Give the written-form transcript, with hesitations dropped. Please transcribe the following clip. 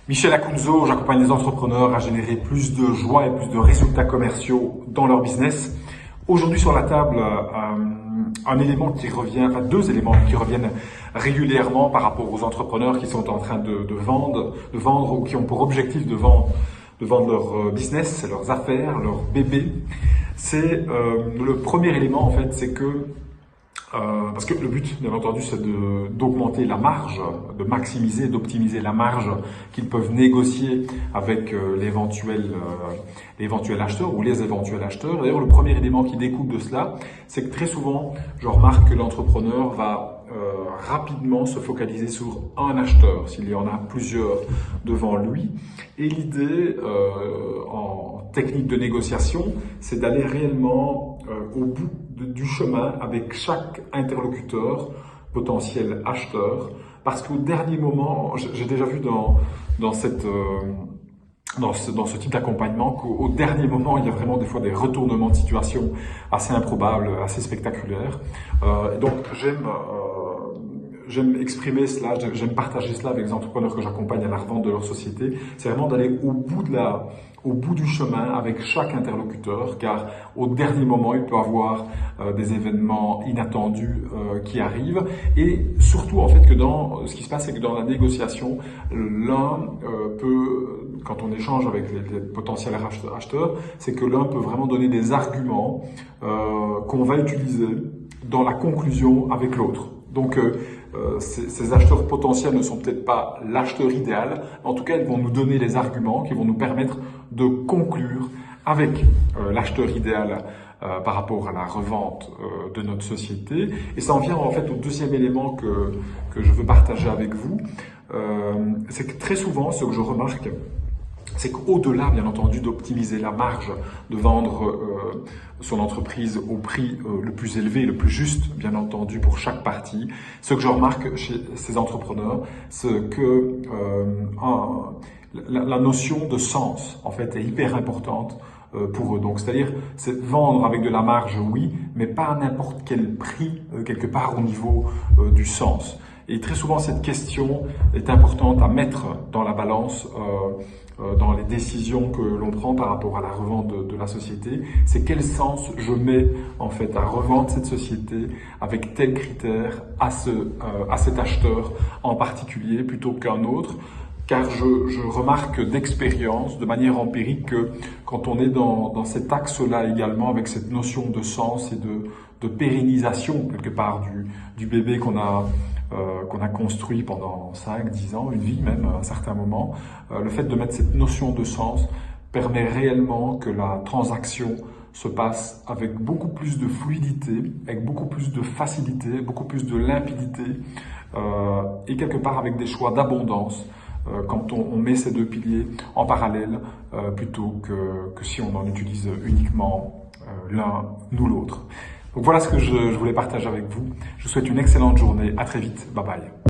Michel Acunzo, j'accompagne les entrepreneurs à générer plus de joie et plus de résultats commerciaux dans leur business. Aujourd'hui sur la table, un élément qui revient, enfin deux éléments qui reviennent régulièrement par rapport aux entrepreneurs qui sont en train de vendre ou qui ont pour objectif de vendre leur business, leurs affaires, leur bébé. C'est le premier élément en fait, c'est que parce que le but, bien entendu, c'est d'augmenter la marge, de maximiser, d'optimiser la marge qu'ils peuvent négocier avec l'éventuel acheteur ou les éventuels acheteurs. D'ailleurs, le premier élément qui découle de cela, c'est que très souvent, je remarque que l'entrepreneur va rapidement se focaliser sur un acheteur, s'il y en a plusieurs devant lui. Et l'idée, en technique de négociation, c'est d'aller réellement au bout du chemin avec chaque interlocuteur, potentiel acheteur, parce qu'au dernier moment, j'ai déjà vu dans ce type d'accompagnement qu'au dernier moment, il y a vraiment des fois des retournements de situation assez improbables, assez spectaculaires. Donc j'aime exprimer cela, j'aime partager cela avec les entrepreneurs que j'accompagne à la revente de leur société. C'est vraiment d'aller au bout du chemin avec chaque interlocuteur, car au dernier moment, il peut y avoir des événements inattendus qui arrivent. Et surtout, en fait, ce qui se passe, c'est que dans la négociation, l'un peut, quand on échange avec les potentiels acheteurs, c'est que l'un peut vraiment donner des arguments qu'on va utiliser dans la conclusion avec l'autre. Donc, ces acheteurs potentiels ne sont peut-être pas l'acheteur idéal. En tout cas, ils vont nous donner les arguments qui vont nous permettre de conclure avec l'acheteur idéal par rapport à la revente de notre société. Et ça en vient en fait au deuxième élément que je veux partager avec vous. C'est que très souvent, ce que je remarque, c'est qu'au-delà, bien entendu, d'optimiser la marge, de vendre son entreprise au prix le plus élevé, le plus juste, bien entendu, pour chaque partie, ce que je remarque chez ces entrepreneurs, c'est que la notion de sens, en fait, est hyper importante pour eux. Donc, c'est-à-dire, c'est vendre avec de la marge, oui, mais pas à n'importe quel prix, quelque part au niveau du sens. Et très souvent, cette question est importante à mettre dans la balance dans les décisions que l'on prend par rapport à la revente de la société. C'est quel sens je mets en fait à revendre cette société avec tel critère à cet acheteur en particulier plutôt qu'un autre. Car je remarque d'expérience, de manière empirique, que quand on est dans cet axe-là également, avec cette notion de sens et de pérennisation quelque part du bébé qu'on a construit pendant 5, 10 ans, une vie même à un certain moment, le fait de mettre cette notion de sens permet réellement que la transaction se passe avec beaucoup plus de fluidité, avec beaucoup plus de facilité, beaucoup plus de limpidité et quelque part avec des choix d'abondance quand on met ces deux piliers en parallèle plutôt que si on en utilise uniquement l'un ou l'autre. Donc voilà ce que je voulais partager avec vous. Je vous souhaite une excellente journée. À très vite. Bye bye.